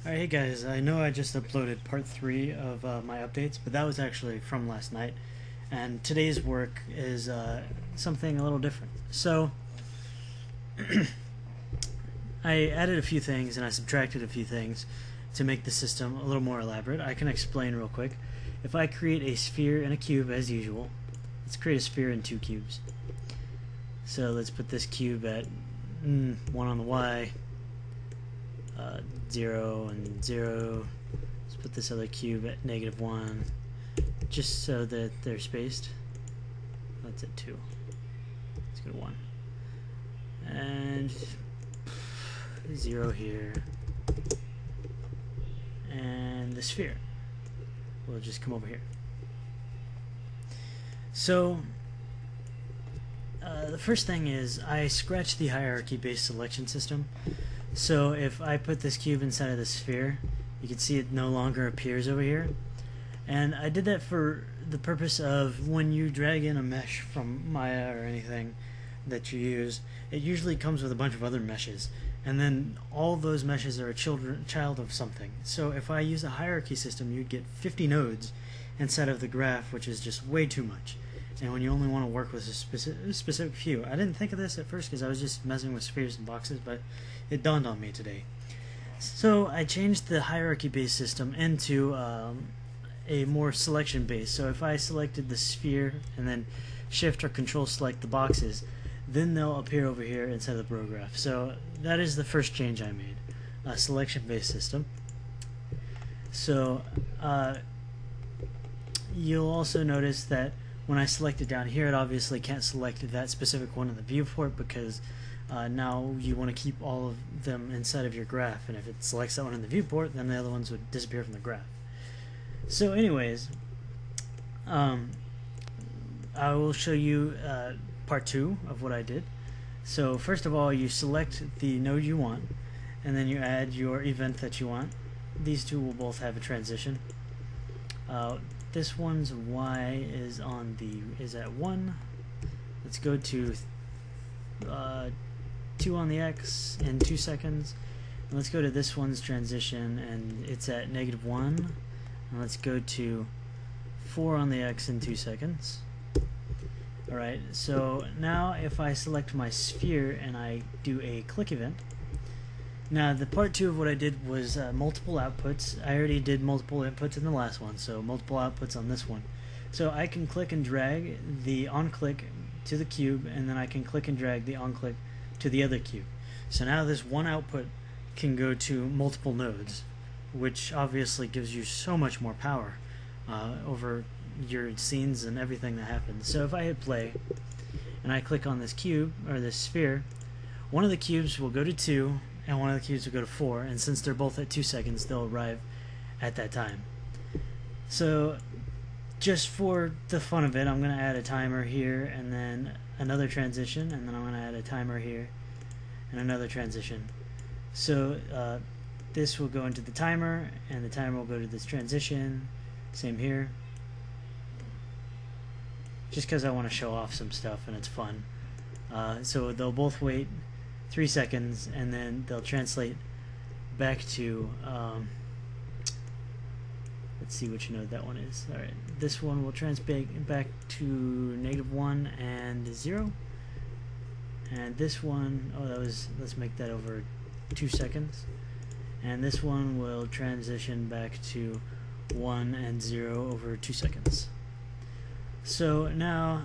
Alright, hey guys, I know I just uploaded part 3 of my updates, but that was actually from last night. And today's work is something a little different. So, I added a few things and I subtracted a few things to make the system a little more elaborate. I can explain real quick. If I create a sphere and a cube as usual, let's create a sphere and 2 cubes. So let's put this cube at 1 on the Y, 0 and 0. Let's put this other cube at -1, just so that they're spaced. That's at 2. Let's go to 1. And 0 here. And the sphere will just come over here. So, the first thing is I scratched the hierarchy-based selection system. So if I put this cube inside of the sphere, you can see it no longer appears over here. And I did that for the purpose of when you drag in a mesh from Maya or anything that you use, it usually comes with a bunch of other meshes. And then all those meshes are a child of something. So if I use a hierarchy system, you'd get 50 nodes instead of the graph, which is just way too much. And when you only want to work with a specific few. I didn't think of this at first because I was just messing with spheres and boxes, but it dawned on me today. So I changed the hierarchy-based system into a more selection-based. So if I selected the sphere and then shift or control select the boxes, then they'll appear over here instead of the bro graph. So that is the first change I made, a selection-based system. So you'll also notice that when I select it down here, it obviously can't select that specific one in the viewport because now you want to keep all of them inside of your graph, and if it selects that one in the viewport, then the other ones would disappear from the graph. So anyways, I will show you part 2 of what I did. So first of all, you select the node you want, and then you add your event that you want. These two will both have a transition. This one's Y is at 1. Let's go to 2 on the X in 2 seconds. And let's go to this one's transition, and it's at -1. And let's go to 4 on the X in 2 seconds. Alright, so now if I select my sphere and I do a click event. Now the part 2 of what I did was multiple outputs. I already did multiple inputs in the last one, so multiple outputs on this one. So I can click and drag the on-click to the cube, and then I can click and drag the on-click to the other cube. So now this one output can go to multiple nodes, which obviously gives you so much more power over your scenes and everything that happens. So if I hit play and I click on this cube or this sphere, one of the cubes will go to 2 and one of the cubes will go to 4, and since they're both at 2 seconds, they'll arrive at that time. So just for the fun of it, I'm going to add a timer here and then another transition, and then I'm going to add a timer here and another transition. So this will go into the timer, and the timer will go to this transition. Same here. Just because I want to show off some stuff and it's fun. So they'll both wait 3 seconds, and then they'll translate back to let's see which node that one is. Alright, this one will translate back to -1 and 0, and this one, let's make that over 2 seconds, and this one will transition back to 1 and 0 over 2 seconds. So now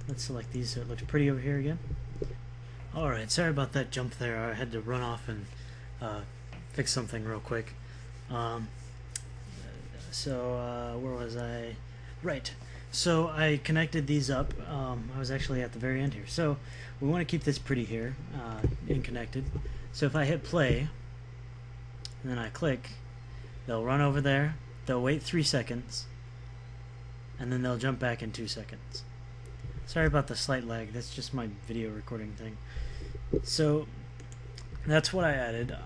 let's select these so it looks pretty over here again. Alright, sorry about that jump there. I had to run off and fix something real quick. Where was I? Right. So I connected these up. I was actually at the very end here. So we want to keep this pretty here and connected. So if I hit play and then I click, they'll run over there. They'll wait 3 seconds, and then they'll jump back in 2 seconds. Sorry about the slight lag, that's just my video recording thing. So that's what I added.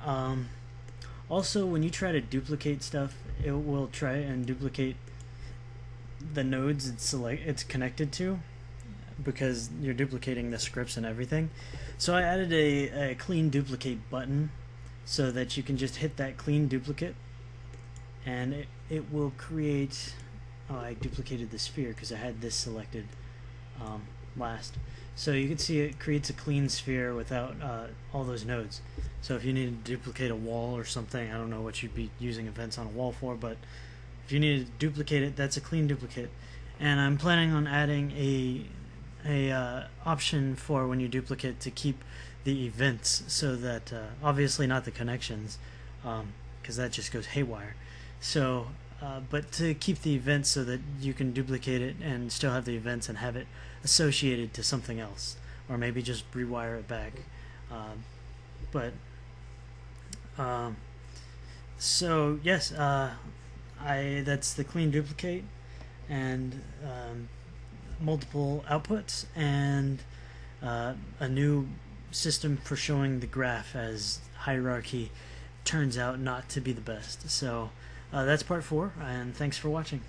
Also, when you try to duplicate stuff, it will try and duplicate the nodes it's connected to, because you're duplicating the scripts and everything. So I added a clean duplicate button so that you can just hit that clean duplicate, and it will create. Oh, I duplicated the sphere because I had this selected last. So you can see it creates a clean sphere without all those nodes. So if you need to duplicate a wall or something, I don't know what you'd be using events on a wall for, but if you need to duplicate it, that's a clean duplicate. And I'm planning on adding a option for when you duplicate to keep the events, so that obviously not the connections, because that just goes haywire. So but to keep the events so that you can duplicate it and still have the events and have it associated to something else, or maybe just rewire it back. So yes, that's the clean duplicate, and multiple outputs, and a new system for showing the graph as hierarchy turns out not to be the best. So that's part 4, and thanks for watching.